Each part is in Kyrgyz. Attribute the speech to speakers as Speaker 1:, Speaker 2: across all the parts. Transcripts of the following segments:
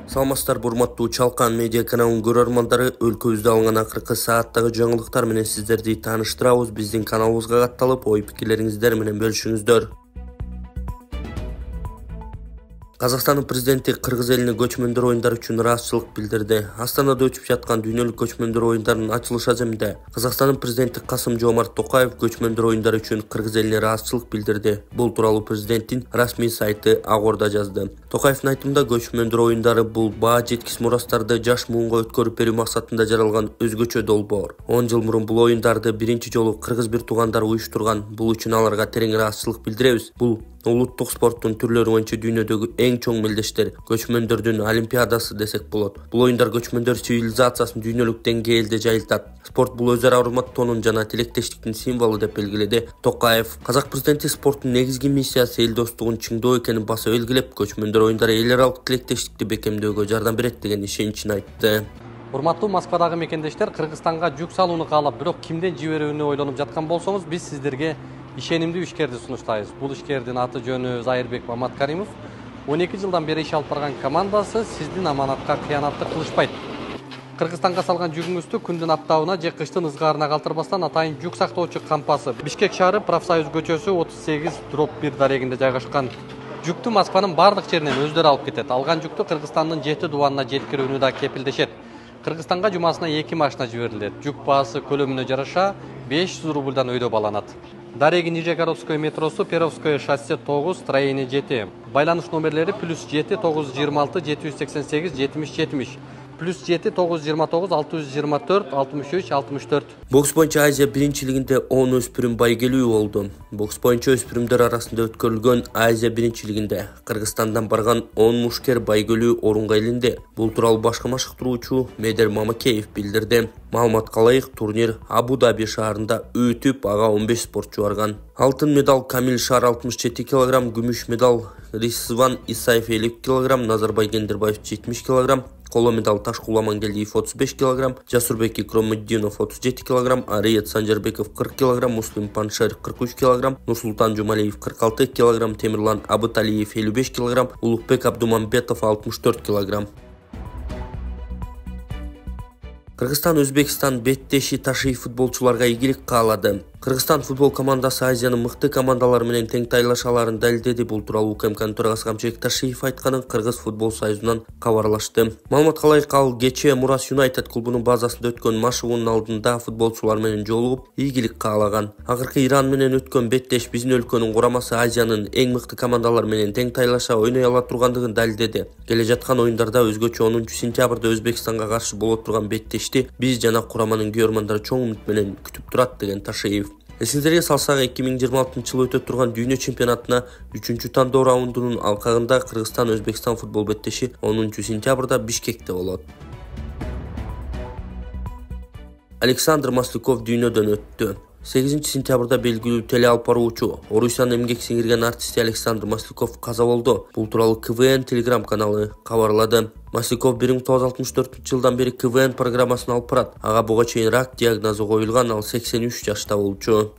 Speaker 1: Саламатсыздар, урматтуу Чалкан медиа каналынын көрөрмандары, өлкөбүздө алынган акыркы сааттагы жаңылыктар менен сиздерди тааныштырабыз. Биздин каналыбызга катталып, ой пикирлериңиздер менен бөлүшүңүздөр. Казакстандын президенти кыргыз элине көчмөндөр оюндары үчүн ыраазычылык билдирди. Астанада өтүп жаткан дүйнөлүк көчмөндөр оюндарынын ачылыш аземинде Казакстандын президенти Касым-Жомарт Токаев көчмөндөр оюндары үчүн кыргыз элине ыраазычылык билдирди. Бул тууралуу президенттин расмий сайты Акордо жазды. Токаевдин айтымында көчмөндөр оюндары бул баа жеткис мурастарды жаш муунга өткөрүп берүү максатында жаралган өзгөчө долбоор. 10 жыл мурун бул оюндарды биринчи жолу кыргыз бир туугандары уюштурган. Бул үчүн аларга терең ыраазычылык билдиребиз. Бул улуттук спорттун түрлөрү боюнча дүйнөдөгү эң чоң мелдештер, көчмөндөрдүн олимпиадасы десек болот. Бул оюндар көчмөндөр цивилизациясын дүйнөлүк деңгээлде жайылтат. Спорт бул өз ара урматтоонун жана тилектештиктин символу деп белгиледи Токаев. Казак президенти спорттун негизги миссиясы эл достугун чыңдоо экенин баса белгилеп, көчмөндөр оюндары эл аралык тилектештикти бекемдөөгө жардам берет деген ишеничин айтты.
Speaker 2: Урматтуу Москвадагы мекендештер, Кыргызстанга жүк салууну каалап, бирок кимден жиберүүнү ойлонуп жаткан болсоңуз, биз сиздерге ишенимдүү ишкерди сунуштайбыз. Бул ишкердин аты жөнү Зайырбек Маматкаримов. 12 жылдан бери иш алып барган командасы сиздин аманатка кыянатты кылышпайт. Кыргызстанга салган жүгүңүздү күндүн аптабына же кыштын ызгаарына калтырбастан атайын жүк сактоочу кампасы Бишкек шаары Профсоюз көчөсү 38/1 дарегинде жайгашкан. Жүктү Москванын бардык жеринен өздөрү алып кетет. Алган жүктү Кыргызстандын 7 дубанына жеткирүүнү да кепилдешет. Кыргызстанга жумасына 2 машина жиберилет. Жүк баасы көлөмүнө жараша 500 рубльдан өйдө баланат. Дареги Нижегородское метросу, Перовское шоссе 9, строение 7. Байланыш номерлери +7 926 788 70 70. +7 929 624 63 64.
Speaker 1: Бокс боюнча Азия биринчилигинде 10 өспүрүм байгелүү болду. Бокс боюнча өспүрүмдөр арасында өткөрүлгөн Азия биринчилигинде Кыргызстандан барган 10 мушкер байгелүү орунга илинди. Бул тууралуу башкы машыктыруучу Медер Мамакеев билдирди. Маалыматка ылайык, турнир Абу-Даби шаарында өтүп, ага 15 спортчу барган. Алтын медал Камил Шар 67 кг, күмүш медал Ризван Исаев 50 кг, Назарбай Кендирбаев 70 кг, коло медал Ташкул Амангелдиев 35 кг, Жасурбек Икромуддинов 37 кг, Ариет Санжарбеков 40 кг, Муслим Паншер 43 кг, Нурсултан Жумалиев 46 кг, Темирлан Абыталиев 55 кг, Улукбек Абдумамбетов 64 кг. Кыргызстан Өзбекстан беттеши ташый футболчуларга ийгилик каалады. Кыргызстан футбол командасы Азиянын мыкты командалары менен тең тайлашаларын далилдеди. Бул тууралуу УКМКнын төрагасы Камчыбек Ташиев айтканын Кыргыз футбол союзунан кабарлашты. Маалыматка ылайык, ал кечээ Мурас Юнайтед клубунун базасында өткөн машыгуунун алдында футболчулар менен жолугуп, ийгилик каалаган. Акыркы Иран менен өткөн беттеш биздин өлкөнүн курамасы Азиянын эң мыкты командалары менен тең тайлаша ойной ала тургандыгын далилдеди. Келе жаткан оюндарда өзгөчө 10 сентябрда Өзбекстанга каршы боло турган беттешти биз жана кураманын күйөрмандары чоң үмүт менен күтүп турат деген Ташиев. Эсиңиздерге салсак, 2026-жылы өтө турган дүйнө чемпионатына 3-чү тандоо раундунун алкагында Кыргызстан-Өзбекстан футбол беттеши 10 сентябрда Бишкекте болот. Александр Масляков дүйнөдөн өттү. 8 сентябрда белгилүү теле алып баруучу, Орусиянын эмгек сиңирген артисти Александр Масляков каза болду. Бул тууралуу КВН телеграм каналы кабарлады. Масляков 1964-жылдан бери КВН программасын алып барат. Ага буга чейин рак диагнозу коюлган, ал 83 жашта болчу.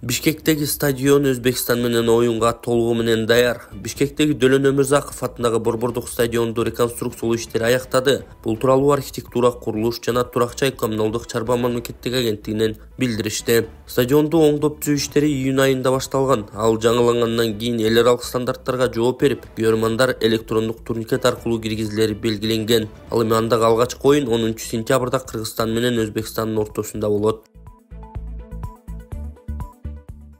Speaker 1: Бишкектеги стадион Өзбекстан менен оюнга толугу менен даяр. Бишкектеги Дөлөн Өмүрзаков атындагы борбордук стадионду реконструкциялоо иштери аяктады. Бул тууралуу архитектура, курулуш жана турак-жай коммуналдык чарба мамлекеттик агенттигинен билдиришти. Стадионду оңдоп түзүү иштери июнь айында башталган. Ал жаңылангандан кийин эл аралык стандарттарга жооп берип, күйөрмандар электрондук турникет аркылуу киргизилери белгиленген. Ал эми андагы алгачкы оюн 10 сентябрда Кыргызстан менен Өзбекстандын ортосунда болот.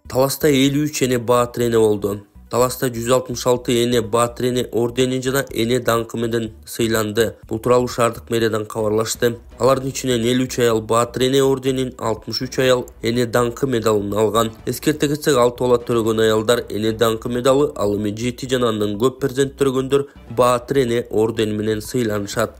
Speaker 1: Таласта 53 эне баатыр эне болду. Таласта 166 эне баатыр эне ордени жана эне даңкы менен сыйланды. Бул тууралуу шаардык мэриядан кабарлашты. Алардын ичинен 53 аял баатыр эне орденин, 63 аял эне даңкы медалын алган. Эскерте кетсек, 6 бала төрөгөн аялдар эне даңкы медалы, ал эми 7 жана андан көп перзент төрөгөндөр баатыр эне ордени менен сыйланышат.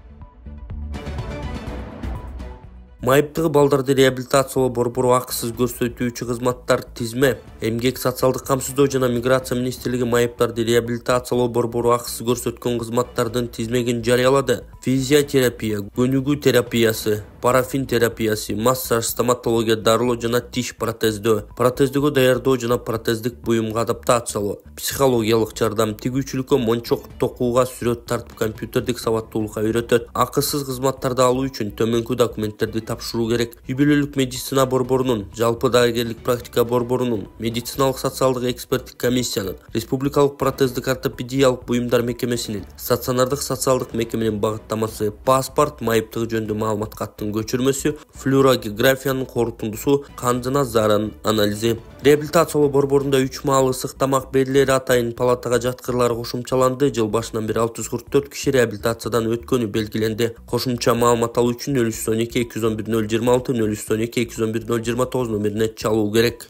Speaker 1: Майыптыгы балдарды реабилитациялоо борбору акысыз көрсөтүүчү кызматтар тизме. Эмгек социалдык камсыздоо жана миграция министрлиги майыптарды реабилитациялоо борбору акысыз көрсөткөн кызматтардын тизмегин жарыялады. Физиотерапия, көнүгүү терапиясы, парафин терапиясы, массаж, стоматология, дарылоо жана тиш протездөө, протездөгө даярдоо жана протездик буюмга адаптациялоо, психологиялык жардам, тигүүчүлүккө мончок токууга, сүрөт тартып компьютердик сабаттуулукка үйрөтөт. Акысыз кызматтарды алуу үчүн төмөнкү документтерди тапшыруу керек. Үй-бүлөлүк медицина борборунун, жалпы дарыгерлик практика борборунун, медициналык социалдык эксперттик комиссиянын, республикалык протездик ортопедиялык буюмдар мекемесинин, стационардык социалдык мекеменин багыттамасы, паспорт, майыптыгы жөнүндө маалымат каттын көчүрмөсү, флюорографиянын корутундусу, кан жана заран анализи. Реабилитациялоо борборунда 3 маал ысык тамак берилери атайын палатага жаткырлары кошумчаланды. Жыл башынан бери 644 киши реабилитациядан өткөнү белгиленди. Кошумча маалымат алуу үчүн 0312 211 026 0312 211 029 номерине чалуу керек.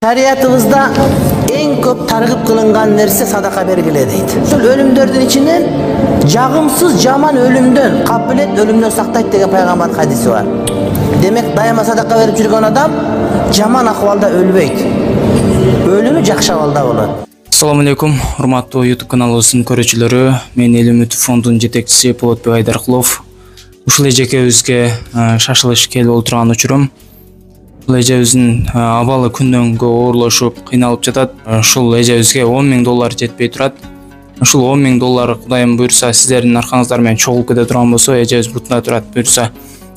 Speaker 3: Şariatımızda en көп targıp kılıngan nerse sadaka bergile deydi. Şol ölümdördün içinden jagımsız jaman ölümdön, kapilet ölümdön saktayt деген peygamber hadisi var. Demek daima sadaka verip жүрген adam jaman ahvalda ölbeyt. Ölümü jakşı ahvalda bolat.
Speaker 4: Assalamu alaikum, урматтуу YouTube каналыбыздын көрүүчүлөрү. Мен Эл Үмүт фондунун жетекчиси Болотбек Айдаркулов. Ушул эжекебизге шашылыш келип отурган учурум. Бул эжебиздин абалы күндөнгө оорлошуп, кыйналып жатат. Ушул эжебизге $10,000 жетпей турат. Ушул $10,000 Кудайым буйрса, сиздердин аркаңыздар менен чогулуп кете турган болсо, эжебиз бутуна турат буйрса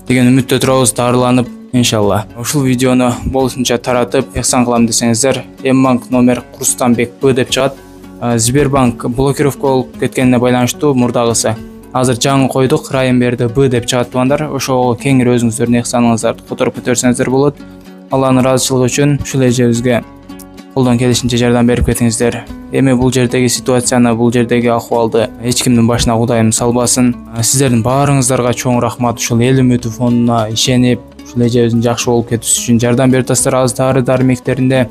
Speaker 4: деген үмүттө турабыз, дарыланып, иншалла. Ушул видеону болушунча таратып, эхсан кылам десеңиздер, М-банк номер Курстанбек Б деп чыгат. Сбербанк блокировка болуп кеткенине байланыштуу мурдагысы. Азыр жаңы койдук, Райым берди Б деп чыгат туугандар. Ошого кеңири өзүңүздөрдүн эхсаныңыздарды которуп кетирсеңиздер болот. Алланын ыраазычылыгы үчүн ушул эжебизге колдон келишинче жардам берип кетиңиздер. Эми бул жердеги ситуацияны, бул жердеги ахуалды эч кимдин башына Кудайым салбасын. Сиздердин баарыңыздарга чоң рахмат. Ушул Эл Үмүт фондуна ишенип, ушул эжебиздин жакшы болуп кетиши үчүн жардам берип атасыздар. Аз дары-дармектеринде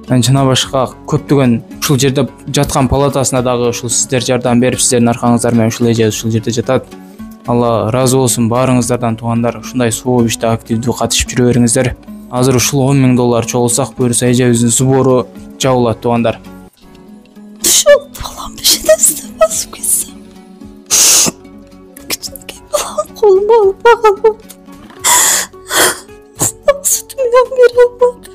Speaker 4: жана башка көптөгөн ушул жерде жаткан палатасына дагы ушул сиздер жардам берип, сиздердин аркаңыздар менен ушул эжебиз ушул жерде жатат. Алла ыраазы болсун баарыңыздардан туугандар. Ушундай соо иште активдүү катышып жүрө бериңиздер. Азыр ушул $10,000 чогулсак буюрса эжебиздин субору жабылат туугандар.
Speaker 5: Ушул балам бешедесине басып кетсем. Кичинекей балам колума алып баган болду. Сүтүмдөн бере алмады.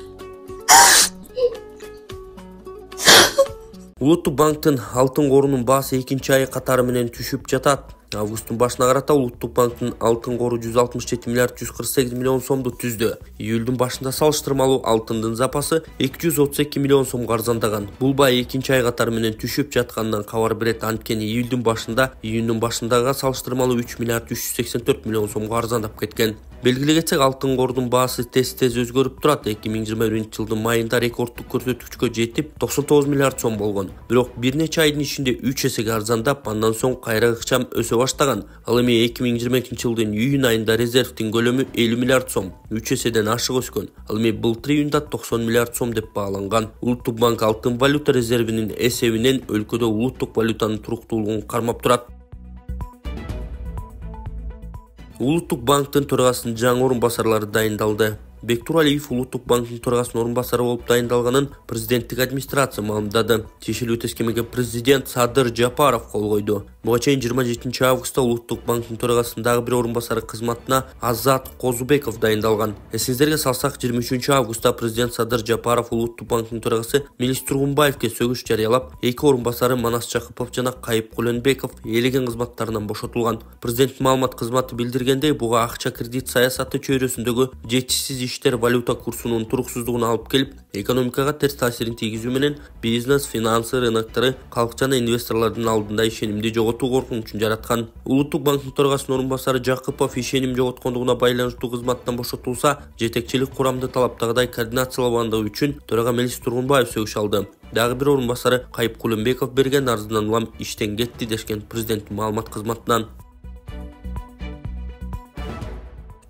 Speaker 1: Улуттук банктын алтын корунун баасы 2-ай катары менен түшүп жатат. Августтун башына карата Улуттук банктын алтын кору 167 миллиард 148 миллион сомду түздү. Июлдун башында салыштырмалуу алтындын запасы 232 миллион сомго арзандаган. Бул бай 2-ай катары менен түшүп жатканынан кабар берет. Анткени июлдун башындагы салыштырмалуу 3 миллиард 384 миллион сомго арзандап кеткен. Белгиле кетсек, алтын кордун баасы тез-тез өзгөрүп турат. 2021-жылдын майында рекорддук көрсөткүчкө жетип 99 миллиард сом болгон. Бирок бир нече айдын ичинде 3 эсеге арзандап, андан соң кайра ыкчам өсө баштаган. Ал эми 2022-жылдын июнь айында резервдин көлөмү 50 миллиард сом, 3 эседен ашык өскөн. Ал эми былтыр июнда 90 миллиард сом деп бааланган. Улуттук банк алтын валюта резервинин эсебинен өлкөдө улуттук валютанын туруктуулугун кармап турат. Улуттук банктын төрагасынын жаңы орун басарлары дайындалды. Бектур Алиев Улуттук банктын төрагасынын орун басары болуп дайындалганын президенттик администрация маалымдады. Тиешелүү тескемеге президент Садыр Жапаров кол койду. Буга чейин 27 августта Улуттук банктын төрагасынын дагы бир орун басары кызматына Азат Козубеков дайындалган. Эсиңиздерге салсак, 23 августта президент Садыр Жапаров Улуттук банктын төрагасы Мелис Тургунбаевке сөгүш жарыялап, эки орун басары Манас Жакыпов жана Кайып Кулөнбеков ээлеген кызматтарынан бошотулган. Президенттин маалымат кызматы билдиргендей, буга акча кредит саясаты чөйрөсүндөгү жетишсиз иштер валюта курсунун туруксуздугуна алып келип, экономикага терс таасирин тийгизүү менен бизнес, финансы рыноктары, калк жана инвесторлордун алдында ишенимди жоготуу коркунучун жараткан. Улуттук банктын төрагасынын орун басары Жакыпов ишеним жоготкондугуна байланыштуу кызматтан бошотулса, жетекчилик курамды талаптагыдай координациялабандыгы үчүн төрага Мелис Тургунбаев сөгүш алды. Дагы бир орун басары Кайып Кулөнбеков берген арызынан улам иштен кетти дешкен президенттин маалымат кызматынан.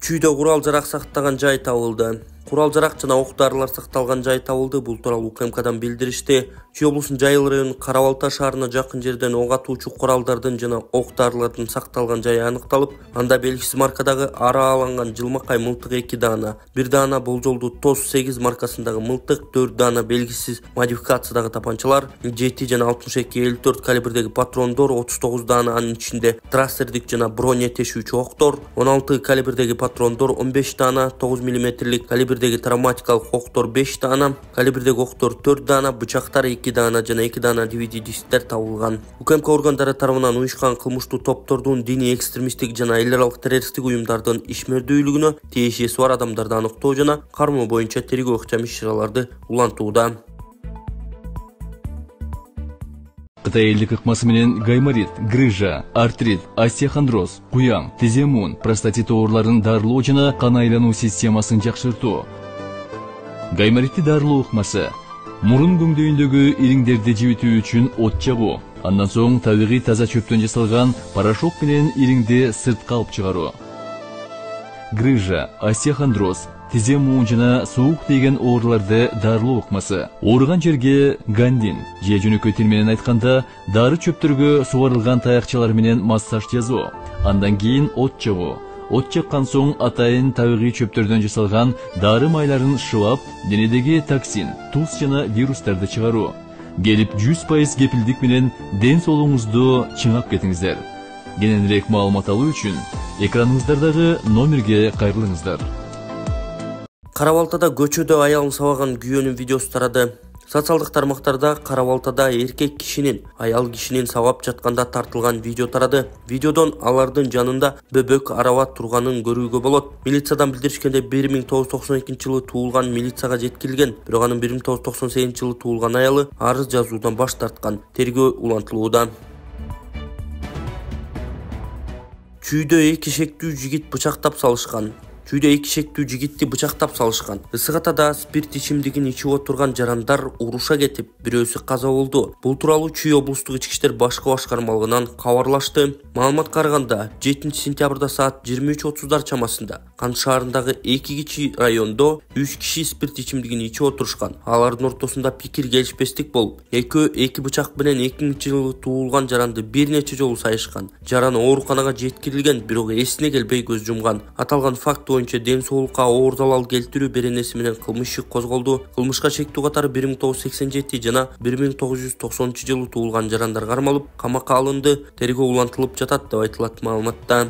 Speaker 1: Чүйдө курал жарак сактаган жай табылды. Курал-жарак жана ок-дарылар сакталган жай табылды. Бул тууралуу УКМКдан билдиришти. Чүй облусунун Жайыл районунун Карабалта шаарына жакын жерден ок атуучу куралдардын жана ок-дарылардын сакталган жайы аныкталып, анда белгисиз маркадагы арааланган жылмакай мылтык 2 даана, 1 даана болжолдуу ТОС 8 маркасындагы мылтык, 4 даана белгисиз модификациядагы тапанчалар, 7 жана 62-54 калибрдеги патрондор, 39 даана анын ичинде трассердик жана броня тешүүчү октор, 16 калибрдеги патрондор 15 даана, 9 мм калибрдеги травматикалык октор 5 даана, калибрдеги октор 4 даана, бычактар 2 даана жана 2 даана DVD дисктер табылган. УКМК органдары тарабынан уюшкан кылмыштуу топтордун диний экстремисттик жана эл аралык террористтик уюмдардын ишмердүүлүгүнө тиешеси бар адамдарды аныктоо жана кармоо боюнча тергөө ыкчам иш-чараларды улантууда.
Speaker 6: Кытай элдик ыкмасы менен гайморит, грыжа, артрит, остеохондроз, куяң, тиземун, простатит ооруларын дарылоо жана кан айлануу системасын жакшыртуу. Гайморитти дарылоо ыкмасы мурун көңдөйүндөгү ириңдерди жибитүү үчүн от жагуу, андан соң табигый таза чөптөн жасалган порошок менен ириңди сыртка алып чыгаруу. Грыжа, остеохондроз, тиземун жана суук тийген ооруларды дарылоо ыкмасы. Ооруган жерге гандин, же жөнөкөй тил менен айтканда дары чөптөргө сугарылган таякчалар менен массаж жасоо, андан кийин от жагуу. От жаккан соң атайын табигый чөптөрдөн жасалган дары майларын шылап, денедеги токсин, туз жана вирустарды чыгаруу. Келип 100% кепилдик менен ден соолугуңузду чыңап кетиңиздер. Кененирээк маалымат алуу үчүн экраныңыздардагы номерге кайрылыңыздар.
Speaker 1: Карабалтада көчөдө аялын сабаган күйөөнүн видеосу тарады. Социалдык тармактарда Карабалтада эркек кишинин аял кишинин сабап жатканда тартылган видео тарады. Видеодон алардын жанында бөбөк араба турганын көрүүгө болот. Милициядан билдиришкенде 1992 жылы туулган милицияга жеткирилген, бирок анын 1998 жылы туулган аялы арыз жазуудан баш тарткан. Тергөө улантылууда. Чүйдө 2 шектүү жигит бычактап салышкан. Чүйдө 2 шектүү жигитти бычактап салышкан. Ысык Атада спирт ичимдигин ичип отурган жарандар уруша кетип, бирөөсү каза болду. Бул тууралуу Чүй облустук ички иштер башкармалыгынан кабарлашты. Маалыматка караганда 7 сентябрда саат 23:30 чамасында Кан шаарындагы 2 кичи райондо 3 киши спирт ичимдигин ичип отурушкан. Алардын ортосунда пикир келишпестик болуп, экөө 2 бычак менен 2000-жылы туулган жаранды бир нече жолу сайышкан. Жаран ооруканага жеткирилген, бирок эсине келбей көз жумган. Аталган факт боюнча ден соолукка оор залал келтирүү беренеси менен кылмыш иши козголду. Кылмышка шектүү катары 1987 жана 1990 жылы туулган жарандар кармалып, камакка алынды. Тергөө улантылып жатат деп айтылат маалыматта.